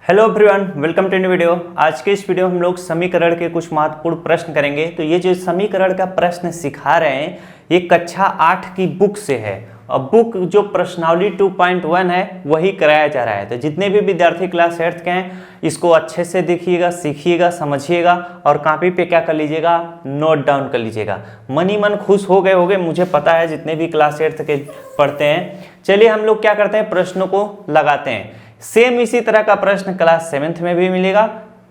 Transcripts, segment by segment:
Hello everyone, welcome to new video. आज के इस वीडियो में हम लोग समीकरण के कुछ महत्वपूर्ण प्रश्न करेंगे। तो ये जो समीकरण का प्रश्न सिखा रहे हैं ये कक्षा 8 की बुक से है और बुक जो प्रश्नावली 2.1 है वही कराया जा रहा है। तो जितने भी विद्यार्थी क्लास 8 के हैं इसको अच्छे से देखिएगा, सीखिएगा, समझिएगा और कॉपी पे क्या कर लीजिएगा, नोट डाउन कर लीजिएगा। मन ही मन खुश हो गए होंगे, मुझे पता है जितने भी क्लास 8 के पढ़ते हैं। चलिए हम लोग क्या करते हैं, प्रश्नों को लगाते हैं। सेम इसी तरह का प्रश्न क्लास 7th में भी मिलेगा,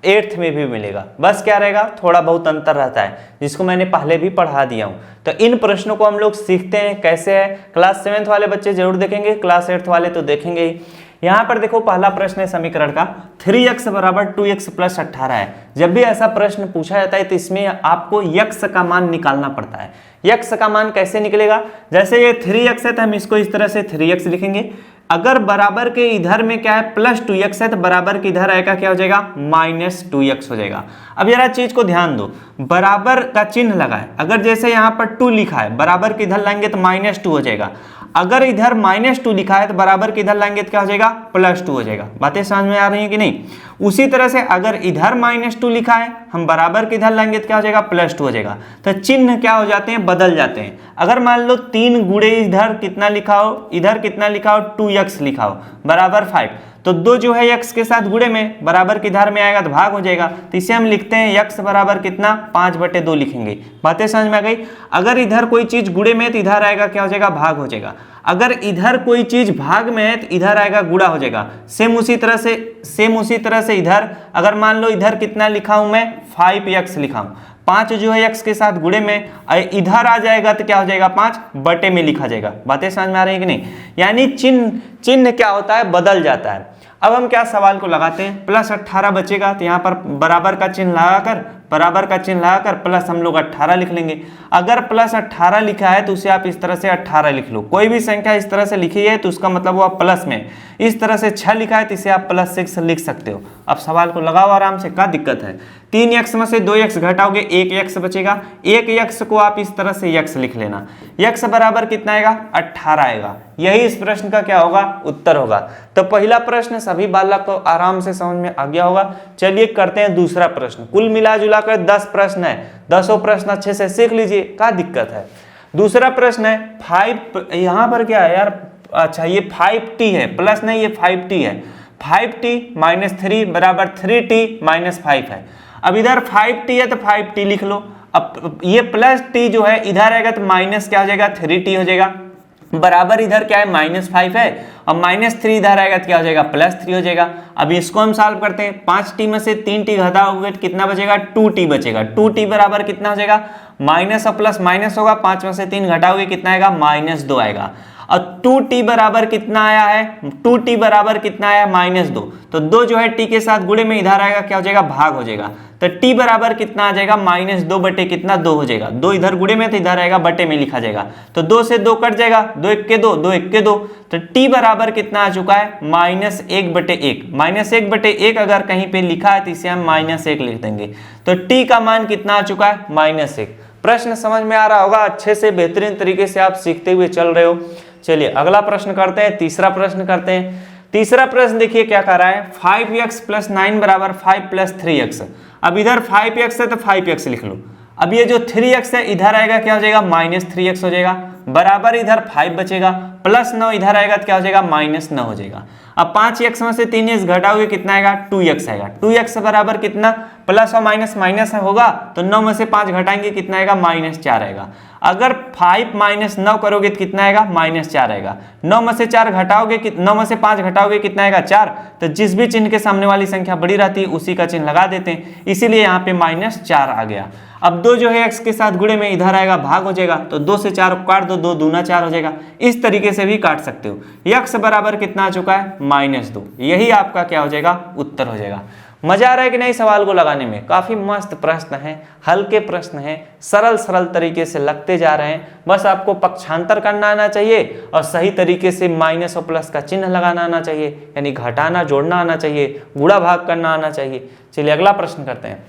8th में भी मिलेगा। बस क्या रहेगा, थोड़ा बहुत अंतर रहता है जिसको मैंने पहले भी पढ़ा दिया हूं। तो इन प्रश्नों को हम लोग सीखते हैं कैसे है। क्लास 7th वाले बच्चे जरूर देखेंगे, क्लास 8th वाले तो देखेंगे ही। यहाँ पर देखो पहला प्रश्न है समीकरण का 3x बराबर 2x प्लस 18 है। जब भी ऐसा प्रश्न पूछा जाता है तो इसमें आपको x का मान निकालना पड़ता है। x का मान कैसे निकलेगा, जैसे ये 3x है तो हम इसको इस तरह से 3x लिखेंगे। अगर बराबर के इधर में क्या है प्लस 2x है तो बराबर के इधर आएगा क्या हो जाएगा, माइनस 2x हो जाएगा। अब जरा चीज को ध्यान दो, बराबर का चिन्ह लगा है। अगर जैसे यहाँ पर 2 लिखा है, बराबर के इधर लाएंगे तो माइनस 2 हो जाएगा। अगर इधर माइनस 2 लिखा है तो बराबर के इधर लाएंगे तो क्या हो जाएगा, प्लस 2 हो जाएगा। बातें समझ में आ रही है कि नहीं। उसी तरह से अगर इधर माइनस 2 लिखा है, हम बराबर के इधर लाएंगे तो क्या हो जाएगा, प्लस 2 हो जाएगा। तो चिन्ह क्या हो जाते हैं, बदल जाते हैं। अगर मान लो 3 गुणे इधर कितना लिखा हो, इधर कितना लिखा हो, 2x लिखा हो बराबर 5, तो 2 जो है x के साथ गुणे में, बराबर के इधर में आएगा तो भाग हो जाएगा। तो इसे हम लिखते हैं x बराबर कितना, 5/2 लिखेंगे। बातें समझ में आ गई। अगर इधर कोई चीज गुणे में है तो इधर आएगा क्या हो जाएगा, भाग हो जाएगा। अगर इधर कोई चीज भाग में है तो इधर आएगा गुणा हो जाएगा। सेम उसी तरह से इधर अगर मान लो इधर कितना लिखा हूं मैं, 5x लिखा हूं, 5 जो है x के साथ गुणे में, इधर आ जाएगा तो क्या हो जाएगा, 5/2 में लिखा जाएगा। बातें समझ में आ रही है कि नहीं। यानी चिन्ह क्या होता है, बदल जाता है। अब हम क्या सवाल को लगाते हैं, प्लस 18 बचेगा तो यहाँ पर बराबर का चिन्ह लगाकर प्लस हम लोग 18 लिख लेंगे। अगर प्लस 18 लिखा है तो उसे आप इस तरह से 18 लिख लो। कोई भी संख्या इस तरह से लिखी है तो उसका मतलब वो आप प्लस में। इस तरह से 6 लिखा है तो इसे आप प्लस 6 लिख सकते हो। अब सवाल को लगाओ आराम से, क्या दिक्कत है। 3x में से 2x घटाओगे 1x बचेगा। 1x को आप इस तरह से x लिख लेना। x बराबर कितना आएगा, 18 आएगा। यही इस प्रश्न का क्या होगा, उत्तर होगा। तो पहला प्रश्न सभी बालक को आराम से समझ में आ गया होगा। चलिए करते हैं दूसरा प्रश्न। कुल मिला जुला कर 10 प्रश्न है, 10 प्रश्न अच्छे से सीख लीजिए, क्या दिक्कत है। दूसरा प्रश्न है 5, यहाँ पर क्या है यार, अच्छा ये 5t है, प्लस नहीं ये 5t है। 5t माइनस 3 बराबर 3t माइनस 5 है। अब इधर 5t है तो 5t लिख लो। अब ये प्लस t जो है इधर आएगा तो माइनस क्या हो जाएगा, 3t हो जाएगा। बराबर इधर क्या है, माइनस 5 है और माइनस 3 इधर आएगा तो क्या हो जाएगा, प्लस 3 हो जाएगा। अब इसको हम सॉल्व करते हैं। 5t में से 3t घटाओगे तो कितना बचेगा, 2t बचेगा। 2t बराबर कितना हो जाएगा, माइनस और प्लस माइनस होगा, 5 में से 3 घटाओगे कितना आएगा, -2 आएगा। और 2t बराबर कितना आया है, 2t बराबर कितना आया, -2। तो 2 जो है t के साथ गुणे में इधर आएगा क्या हो जाएगा, भाग हो जाएगा। तो t बराबर कितना आ जाएगा, -2 बटे कितना, 2 हो जाएगा। 2 इधर गुणे में तो इधर आएगा बटे में लिखा जाएगा। तो 2 से 2 कट जाएगा, 2 1 के 2, 2 1 के 2। तो t बराबर कितना आ चुका है, -1/1। -1/1 अगर कहीं पे लिखा है तो इसे हम -1 लिख देंगे। तो t का मान कितना आ चुका है, -1। प्रश्न समझ में आ रहा होगा, अच्छे से बेहतरीन तरीके से आप सीखते हुए चल रहे हो। चलिए अगला प्रश्न करते हैं, तीसरा प्रश्न करते हैं। तीसरा प्रश्न देखिए क्या कर रहा है, 5x + 9 बराबर 5 + 3x। अब इधर 5x है तो 5x लिख लो। अब ये जो 3x है इधर आएगा क्या हो जाएगा, -3x हो जाएगा। बराबर इधर 5 बचेगा, प्लस 9 इधर आएगा तो क्या हो जाएगा, -9 हो जाएगा। अब 5x में से 3x घटाओगे कितना आएगा, 2x आएगा। 2x बराबर कितना, प्लस और माइनस माइनस होगा तो 9 में से 5 घटाएंगे कितना आएगा, -4 आएगा। अगर 5 - 9 करोगे तो कितना आएगा, -4 आएगा। 9 में से 4 घटाओगे, 9 में से 5 घटाओगे कितना आएगा, 4। तो जिस भी चिन्ह के सामने वाली संख्या बड़ी रहती है उसी का चिन्ह लगा देते हैं, इसीलिए यहाँ पे -4 आ गया। अब 2 जो है x के साथ गुणे में इधर आएगा, भाग हो जाएगा। तो 2 से 4 काट दो, 2 दूना 4 हो जाएगा। इस तरीके से भी काट सकते हो। x बराबर कितना आ चुका है, -2। यही आपका क्या हो जाएगा, उत्तर हो जाएगा। मजा आ रहा है कि नहीं सवाल को लगाने में। काफी मस्त प्रश्न है, हल्के प्रश्न है, सरल तरीके से लगते जा रहे हैं। बस आपको पक्षांतर करना आना चाहिए और सही तरीके से माइनस और प्लस का चिन्ह लगाना आना चाहिए, यानी घटाना जोड़ना आना चाहिए, गुणा भाग करना आना चाहिए। चलिए अगला प्रश्न करते हैं।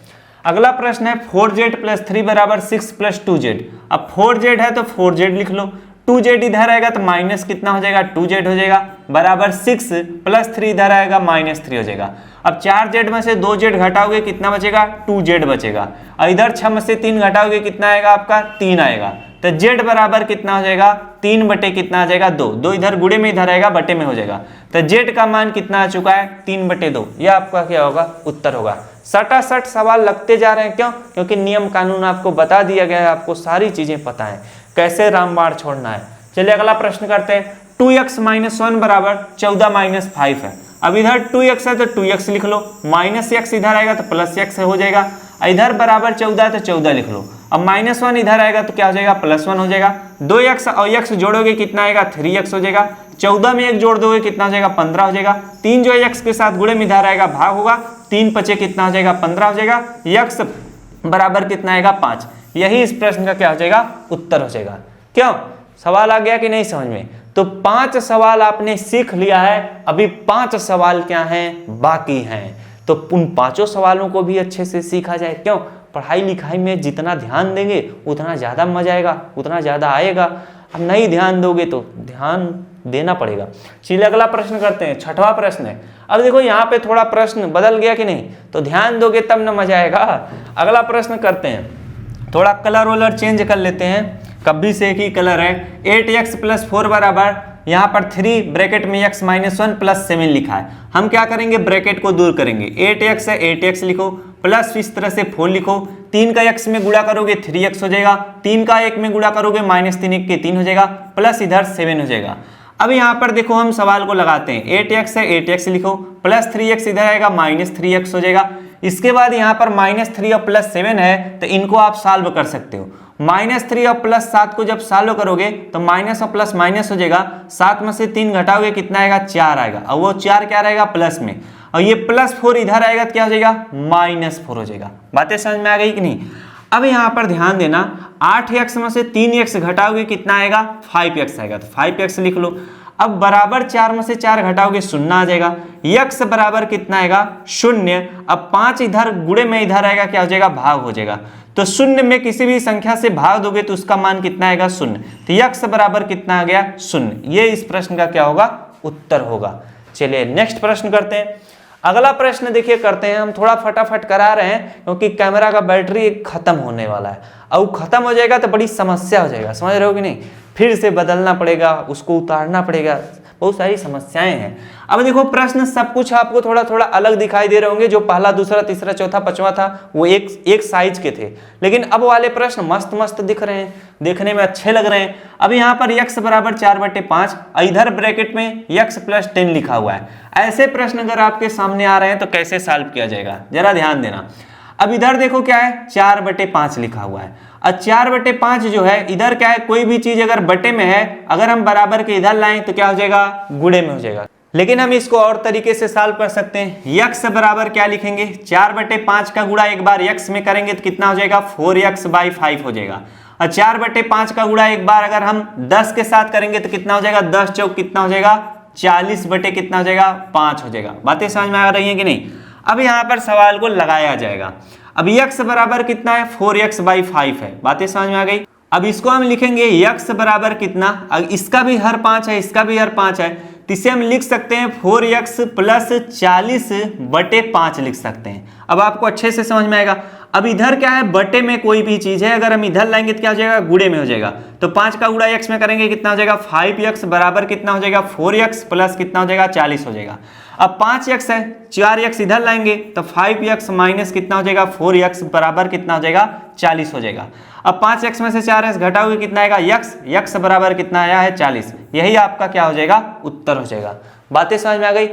अगला प्रश्न है 4z + 3 बराबर 6 + 2z। अब 4z है तो 4z लिख लो, 2z इधर आएगा तो माइनस कितना हो जाएगा 2z हो जाएगा बराबर 6 प्लस 3 इधर आएगा -3 हो जाएगा। अब 4z में से 2z घटाओगे कितना बचेगा 2z बचेगा, और इधर 6 में से 3 घटाओगे कितना आएगा आपका 3 आएगा। तो z बराबर कितना हो जाएगा 3 बटे कितना आ जाएगा 2, 2 इधर गुणे में इधर आएगा बटे में हो जाएगा। तो z का मान कितना आ चुका है 3 बटे 2, यह आपका क्या होगा उत्तर होगा। सटासट सवाल लगते जा रहे हैं, क्यों? क्योंकि नियम कानून आपको बता दिया गया है, आपको सारी चीजें पता है कैसे रामबाण छोड़ना है। चलिए अगला प्रश्न करते हैं। 2x - 1 बराबर 14 - 5 है। अब इधर 2x है तो 2x लिख लो, -x इधर आएगा तो +x हो जाएगा, इधर बराबर 14 तो 14 लिख लो। अब -1 इधर आएगा तो क्या हो जाएगा +1 हो जाएगा। 2x और x जोड़ोगे कितना आएगा 3x हो जाएगा। 14 में 1 जोड़ दोगे कितना हो जाएगा 15 हो जाएगा। 3 जो x के साथ गुणे में इधर आएगा भाग होगा, 3 पचे कितना हो जाएगा 15 हो जाएगा। x बराबर कितना आएगा 5। यही इस प्रश्न का क्या हो जाएगा उत्तर हो जाएगा। क्यों? सवाल आ गया कि नहीं समझ में? तो 5 सवाल आपने सीख लिया है, अभी 5 सवाल क्या हैं बाकी हैं। तो उन 5 सवालों को भी अच्छे से सीखा जाए। क्यों? पढ़ाई लिखाई में जितना ध्यान देंगे उतना ज़्यादा मजा आएगा, उतना ज़्यादा आएगा। अब नहीं ध्यान दोगे तो ध्यान देना पड़ेगा। चलिए अगला प्रश्न करते हैं, 6वां प्रश्न है। अब देखो यहाँ पे थोड़ा प्रश्न बदल गया कि नहीं, तो ध्यान दोगे तब ना मजा आएगा। अगला प्रश्न करते हैं, थोड़ा कलर वलर चेंज कर लेते हैं, कभी से एक ही कलर है। 8x + 4 बराबर यहाँ पर 3 ब्रैकेट में x - 1 + 7 लिखा है। हम क्या करेंगे ब्रैकेट को दूर करेंगे। 8x है 8x लिखो, प्लस इस तरह से 4 लिखो। 3 का x में गुणा करोगे 3x हो जाएगा, 3 का 1 में गुणा करोगे -3 1 के 3 हो जाएगा, प्लस इधर 7 हो जाएगा। अब यहाँ पर देखो हम सवाल को लगाते हैं। 8x है 8x लिखो, प्लस 3x इधर आएगा -3x हो जाएगा। इसके बाद यहाँ पर -3 और +7 है, तो इनको आप सॉल्व कर सकते हो। -3 और +7 को जब सॉल्व करोगे तो माइनस और प्लस माइनस हो जाएगा। 7 में से 3 घटाओगे कितना आएगा 4 आएगा, और वो 4 क्या रहेगा प्लस में, और ये +4 इधर आएगा तो क्या हो जाएगा -4 हो जाएगा। बातें समझ में आ गई कि नहीं? अब यहाँ पर ध्यान देना, 8x में से 3x घटाओगे कितना आएगा 5x आएगा, तो 5x लिख लो। अब बराबर 4 में से 4 घटाओगे 0 आ जाएगा। x बराबर कितना आएगा 0। अब 5 इधर गुणे में इधर आएगा क्या हो जाएगा भाग हो जाएगा। तो 0 में किसी भी संख्या से भाग दोगे तो उसका मान कितना आएगा 0। तो x बराबर कितना आ गया 0। ये इस प्रश्न का क्या होगा उत्तर होगा। चलिए नेक्स्ट प्रश्न करते हैं। अगला प्रश्न देखिए करते हैं, हम थोड़ा फटाफट करा रहे हैं क्योंकि कैमरा का बैटरी खत्म होने वाला है, और खत्म हो जाएगा तो बड़ी समस्या हो जाएगा, समझ रहे हो कि नहीं? फिर से बदलना पड़ेगा, उसको उतारना पड़ेगा, बहुत सारी समस्याएं हैं। अब देखो प्रश्न सब कुछ आपको थोड़ा थोड़ा अलग दिखाई दे रहे होंगे। जो पहला दूसरा तीसरा चौथा पांचवा था वो एक साइज के थे, लेकिन अब वाले प्रश्न मस्त मस्त दिख रहे हैं, देखने में अच्छे लग रहे हैं। अब यहाँ पर x बराबर 4/5, इधर ब्रैकेट में x + 10 लिखा हुआ है। ऐसे प्रश्न अगर आपके सामने आ रहे हैं तो कैसे सॉल्व किया जाएगा जरा ध्यान देना। अब इधर देखो क्या है 4/5 लिखा हुआ है, और 4/5 जो है इधर क्या है, कोई भी चीज अगर बटे में है अगर हम बराबर के इधर लाएं तो क्या हो जाएगा गुणे में हो जाएगा। लेकिन हम इसको और तरीके से सॉल्व कर सकते हैं। x बराबर क्या लिखेंगे 4/5 का गुणा एक बार x में करेंगे तो कितना हो जाएगा 4x/5 हो जाएगा। और 4/5 का गुणा एक बार अगर हम 10 के साथ करेंगे तो कितना हो जाएगा 10 चौक कितना हो जाएगा 40 बटे कितना हो जाएगा 5 हो जाएगा। बातें समझ में आ रही हैं कि नहीं? अब यहाँ पर सवाल को लगाया जाएगा। अब x बराबर कितना है 4x/5 है। बातें समझ में आ गई? अब इसको हम लिखेंगे x बराबर कितना, इसका भी हर 5 है, इसका भी हर 5 है, तो इसे हम लिख सकते हैं 4x + 40/5 लिख सकते हैं। अब आपको अच्छे से समझ में आएगा। अब इधर क्या है बटे में कोई भी चीज है, अगर हम इधर लाएंगे तो क्या हो जाएगा गुणे में हो जाएगा। तो 5 का गुणा x में करेंगे कितना हो जाएगा 5x बराबर कितना हो जाएगा 4x प्लस कितना हो जाएगा 40 हो जाएगा। अब 5x है, 4x इधर लाएंगे तो 5x माइनस कितना हो जाएगा 4x बराबर कितना हो जाएगा 40 हो जाएगा। अब 5x में से 4x घटाओगे कितना आएगा x बराबर कितना आया है 40। यही आपका क्या हो जाएगा उत्तर हो जाएगा। बातें समझ में आ गई?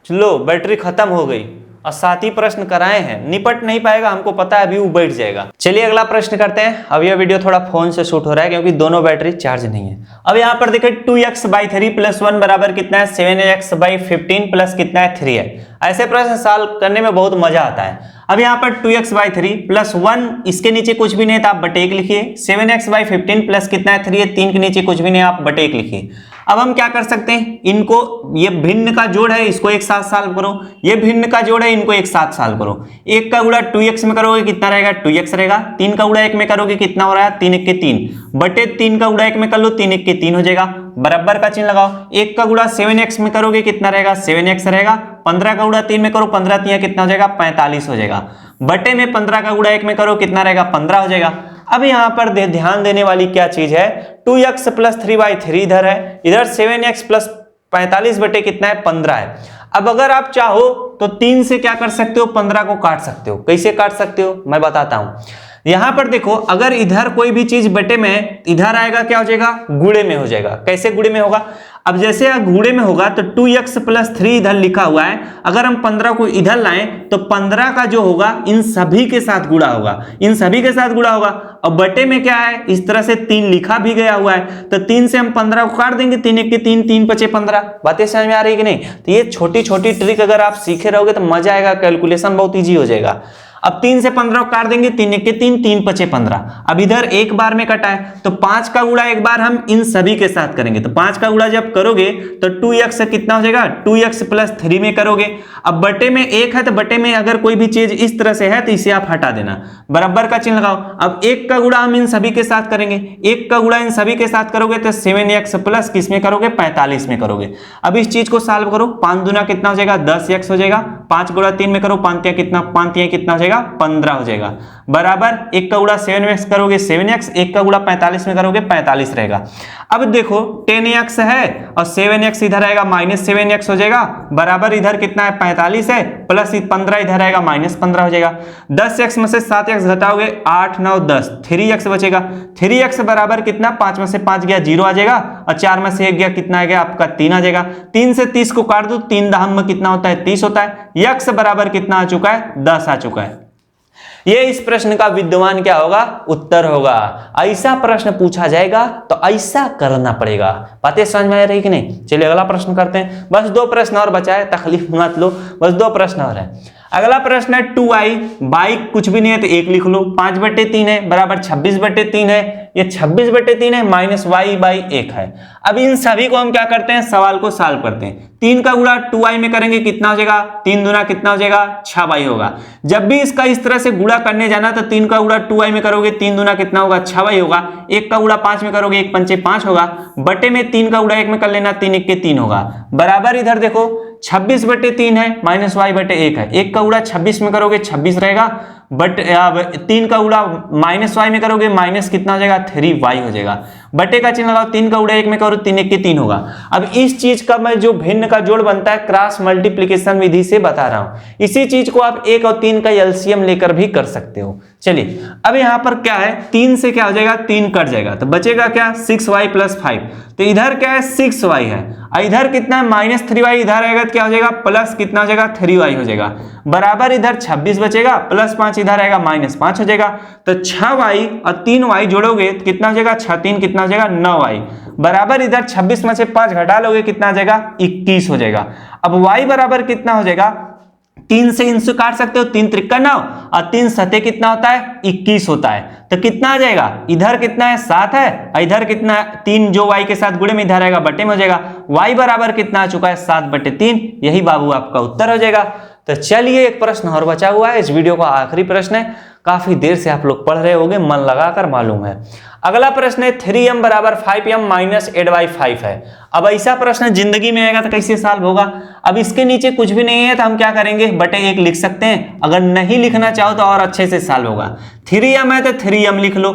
चलो बैटरी खत्म हो गई और 7 ही प्रश्न कराए हैं, निपट नहीं पाएगा, हमको पता है अभी वो बैठ जाएगा। चलिए अगला प्रश्न करते हैं। अब यह वीडियो थोड़ा फोन से शूट हो रहा है क्योंकि दोनों बैटरी चार्ज नहीं है। अब यहाँ पर देखिए 2x/3 + 1 बराबर कितना है 7x/15 प्लस कितना है 3 है। ऐसे प्रश्न सॉल्व करने में बहुत मजा आता है। अब यहाँ पर 2x/3 + 1, इसके नीचे कुछ भी नहीं था आप बटे 1 लिखिए। 7x/15 प्लस कितना है 3 है, 3 के नीचे कुछ भी नहीं आप बटे 1 लिखिए। अब हम क्या कर सकते हैं, इनको, ये भिन्न का जोड़ है इसको एक साथ सॉल्व करो, ये भिन्न का जोड़ है इनको एक साथ सॉल्व करो। 1 का गुणा 2x में करोगे कितना रहेगा, 2x रहेगा। 3 का गुणा 1 में करोगे कितना हो रहा है, 3 1 के 3 बटे 3 का गुणा 1 में कर लो 3 1 के 3 हो जाएगा, बराबर का चिन्ह लगाओ। 1 का गुणा 7x में करोगे कितना रहेगा, 7x रहेगा। 15 का गुणा 3 में करो, 15 3 कितना हो जाएगा, 45 हो जाएगा। बटे में 15 का गुणा 1 में करो कितना रहेगा, 15 हो जाएगा। अब यहां पर ध्यान देने वाली क्या चीज है, 2x प्लस 3/3 इधर है, इधर 7x प्लस 45 बटे कितना है, 15 है। अब अगर आप चाहो तो 3 से क्या कर सकते हो, 15 को काट सकते हो। कैसे काट सकते हो मैं बताता हूं। यहां पर देखो, अगर इधर कोई भी चीज बटे में, इधर आएगा क्या हो जाएगा, गुणे में हो जाएगा। कैसे गुणे में होगा, अब जैसे गुणे में होगा तो 2x प्लस 3 इधर लिखा हुआ है, अगर हम 15 को इधर लाएं तो 15 का जो होगा इन सभी के साथ गुणा होगा, इन सभी के साथ गुणा होगा। और बटे में क्या है, इस तरह से 3 लिखा भी गया हुआ है, तो 3 से हम 15 को काट देंगे, 3 1 के 3 3 5 15। बातें समझ में आ रही है कि नहीं। तो ये छोटी छोटी ट्रिक अगर आप सीखे रहोगे तो मजा आएगा, कैलकुलेशन बहुत ईजी हो जाएगा। अब 3 से 15 को काट देंगे, 3 1 के 3 3 5 15। अब इधर एक बार में कटा है तो 5 का गुणा एक बार हम इन सभी के साथ करेंगे, तो 5 का गुणा जब करोगे तो 2x कितना हो जाएगा, 2x प्लस 3 में करोगे। अब बटे में 1 है तो बटे में अगर कोई भी चीज इस तरह से है तो इसे आप हटा देना, बराबर का चिन्ह लगाओ। अब 1 का गुणा हम इन सभी के साथ करेंगे, 1 का गुणा इन सभी के साथ करोगे तो 7x प्लस किसमें करोगे, 45 में करोगे। अब इस चीज को सॉल्व करो, 5 दूना कितना हो जाएगा, 10x हो जाएगा। 5 गुणा 3 में करो, 5 तिया कितना, 5 तिया कितना हो जाएगा, 15 हो जाएगा, बराबर। 1 का गुणा 7x करोगे 7x, 1 का गुणा 45 में करोगे 45 रहेगा। अब देखो 10x है और 7x इधर आएगा, माइनस 7x हो जाएगा, बराबर इधर कितना है, 45 है, प्लस 15 इधर आएगा, माइनस 15 हो जाएगा। 10x में से 7x घटाओगे 8 9 10, 3x बचेगा। 3x बराबर कितना, 5 में से 5 गया 0 आ जाएगा, और 4 में से 1 गया कितना आ गया आपका, 3 आ जाएगा। 3 से 30 को काट दो, 3 दहम में कितना होता है, 30 होता है। x बराबर कितना आ चुका है, 10 आ चुका है। ये इस प्रश्न का विद्यमान क्या होगा, उत्तर होगा। ऐसा प्रश्न पूछा जाएगा तो ऐसा करना पड़ेगा। बातें समझ में आ रही कि नहीं। चलिए अगला प्रश्न करते हैं, बस 2 प्रश्न और बचा है, तकलीफ मत लो, बस 2 प्रश्न और है। अगला प्रश्न है 2i, बाइक कुछ भी नहीं है तो 1 लिख लो, 5 बटे 3 है बराबर 26 बटे 3 है, ये 26 बटे 3 है माइनस y/1 है। अब इन सभी को हम क्या करते हैं, सवाल को सॉल्व करते हैं। 3 का गुणा 2i में करेंगे कितना हो जाएगा, 3 दूना कितना हो जाएगा, 6y होगा। जब भी इसका इस तरह से गुणा करने जाना तो 3 का गुणा 2i में करोगे, 3 दूना कितना होगा, 6y होगा। 1 का गुणा 5 में करोगे, 1 पंचे 5 होगा, बटे में 3 का गुणा 1 में कर लेना, 3 1 के 3 होगा, बराबर। इधर देखो 26 बटे 3 है माइनस y बटे 1 है, 1 का गुणा 26 में करोगे 26 रहेगा, बट 3 का गुणा माइनस y में करोगे, माइनस कितना हो जाएगा, 3y हो जाएगा। बटे का चिन्ह लगाओ, 3 का गुणा 1 में करो, 3 1 के 3 होगा। अब इस चीज का मैं जो भिन्न का जोड़ बनता है क्रॉस मल्टीप्लिकेशन विधि से बता रहा हूं। इसी चीज को आप 1 और 3 का एलसीएम लेकर भी कर सकते हो। चलिए अब यहां पर क्या है, 3 से क्या हो जाएगा, 3 कट जाएगा तो बचेगा क्या, 6y प्लस 5। तो इधर क्या है, 6y है, इधर कितना है, माइनस 3y, इधर आएगा तो क्या हो जाएगा, प्लस कितना हो जाएगा, 3y हो जाएगा, बराबर। इधर 26 बचेगा, प्लस 5 इधर आएगा, माइनस 5 हो जाएगा। तो 6y और 3y जोड़ोगे तो कितना हो जाएगा, 6 3 कितना हो जाएगा, 9y, बराबर। इधर 26 में से 5 घटा लोगे कितना आ जाएगा, 21 हो जाएगा। अब y बराबर कितना हो जाएगा, 3 से इनसे काट सकते हो, 3 त्रिका 9 और 3 सते कितना होता है, 21 होता है। तो कितना आ जाएगा, इधर कितना है, 7 है, इधर कितना है, 3 जो y के साथ गुणे में इधर आएगा, बटे में हो जाएगा। y बराबर कितना आ चुका है, 7 बटे 3, यही बाबू आपका उत्तर हो जाएगा। तो चलिए एक प्रश्न और बचा हुआ है, इस वीडियो का आखिरी प्रश्न है। काफी देर से आप लोग पढ़ रहे होंगे, मन लगाकर, मालूम है। अगला प्रश्न है 3m बराबर 5m माइनस 8/5 है। अब ऐसा प्रश्न जिंदगी में आएगा तो कैसे सॉल्व होगा। अब इसके नीचे कुछ भी नहीं है तो हम क्या करेंगे, बटे 1 लिख सकते हैं। अगर नहीं लिखना चाहो तो और अच्छे से सॉल्व होगा। 3m है तो 3m लिख लो,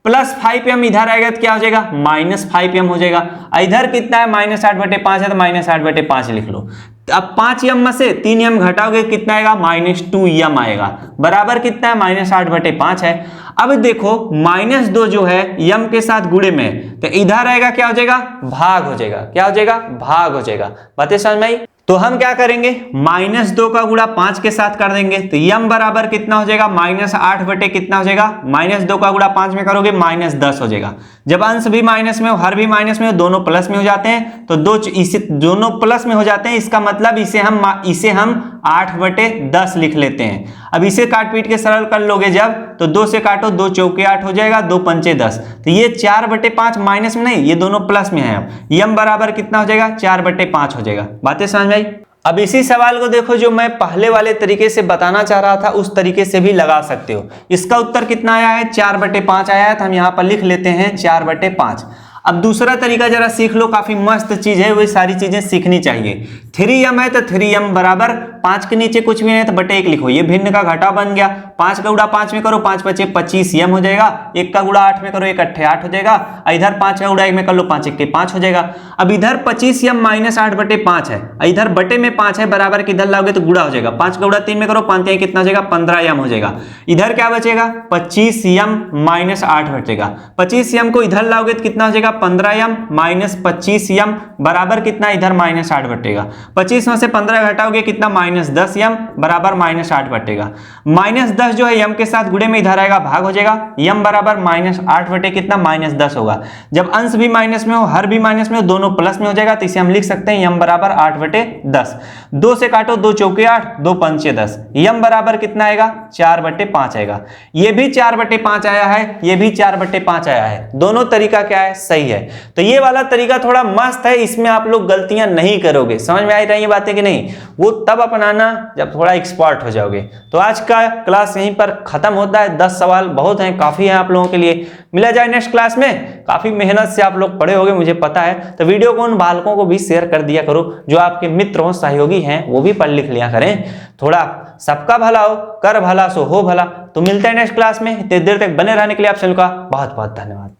प्लस 5m इधर आएगा तो क्या हो जाएगा, माइनस 5m हो जाएगा। इधर कितना है, माइनस 8/5 है तो माइनस 8/5 लिख लो। अब 5m में से 3m घटाओगे कितना आएगा, माइनस 2m आएगा, बराबर कितना है, माइनस 8/5 है। अब देखो माइनस 2 जो है m के साथ गुणे में, तो इधर आएगा क्या हो जाएगा, भाग हो जाएगा, क्या हो जाएगा, भाग हो जाएगा। बातें समझ में आई। तो हम क्या करेंगे, माइनस 2 का गुणा 5 के साथ कर देंगे, तो m बराबर कितना हो जाएगा, माइनस 8 बटे कितना हो जाएगा, माइनस 2 का गुणा 5 में करोगे, माइनस 10 हो जाएगा। जब अंश भी माइनस में हो, हर भी माइनस में हो, दोनों प्लस में हो जाते हैं, तो इसे दोनों प्लस में हो जाते हैं, इसका मतलब इसे हम 8/10 लिख लेते हैं। अब इसे काट पीट के सरल कर लोगे जब, तो 2 से काटो, 2 चौके 8 हो जाएगा, 2 पंचे 10। तो ये 4/5 माइनस में नहीं, ये दोनों प्लस में है। अब यम बराबर कितना हो जाएगा, 4/5 हो जाएगा। बातें समझ में आई? अब इसी सवाल को देखो, जो मैं पहले वाले तरीके से बताना चाह रहा था उस तरीके से भी लगा सकते हो। इसका उत्तर कितना आया है, 4/5 आया है, तो हम यहाँ पर लिख लेते हैं 4/5। अब दूसरा तरीका जरा सीख लो, काफी मस्त चीज है, वही सारी चीजें सीखनी चाहिए। 3m है तो 3m बराबर 5 के नीचे कुछ भी नहीं है तो बटे 1 लिखो, ये भिन्न का घटा बन गया। 5 का गुणा 5 में करो, 5 बचे 25m हो जाएगा। 1 का गुणा 8 में करो, 1 अट्ठे 8 हो जाएगा। इधर 5 का गुणा 1 में कर लो, 5 1 5 हो जाएगा। अब इधर 25m माइनस 8/5 है, इधर बटे में 5 है, बराबर के इधर लाओगे तो गुणा हो जाएगा। 5 का गुणा 3 में करो, 5 3 कितना हो जाएगा, 15m हो जाएगा। इधर क्या बचेगा, 25m माइनस 8 बचेगा। 25m को इधर लाओगे तो कितना हो जाएगा, 15m माइनस 25m बराबर कितना, इधर माइनस 8 बटेगा। 25 में से 15 घटाओगे कितना, माइनस 10m बराबर माइनस 8 बटेगा। माइनस 10 जो है m के साथ गुणे में इधर आएगा, भाग हो जाएगा। m बराबर माइनस 8 बटे कितना, माइनस 10 होगा। जब अंश भी माइनस में हो, हर भी माइनस में हो, दोनों प्लस में हो जाएगा, तो इसे हम लिख सकते हैं m बराबर 8/10। 2 से काटो, 2 चौके 8, 2 पंचे 10। m बराबर कितना आएगा, 4/5 आएगा। ये भी 4/5 आया है, ये भी 4/5 आया है। दोनों तरीका क्या है, सही है। तो ये वाला तरीका थोड़ा मस्त है, इसमें आप लोग गलतियां नहीं करोगे। समझ में आ रही है बातें कि नहीं? वो तब अपनाना जब थोड़ा एक्सपर्ट हो जाओगे। तो आज का क्लास यहीं पर खत्म होता है। 10 सवाल बहुत हैं, काफी हैं आप लोगों के लिए। मिला जाए नेक्स्ट क्लास में। काफी मेहनत से आप लोग पढ़े होंगे, मुझे पता है। तो वीडियो को उन बालकों को भी शेयर कर दिया करो, जो आपके मित्र हो, सहयोगी हैं, वो भी पढ़ लिख लिया करें। थोड़ा सबका भला हो, कर भला सो हो भला। तो मिलते हैं नेक्स्ट क्लास में। इतनी देर तक बने रहने के लिए आप सभी का बहुत बहुत धन्यवाद।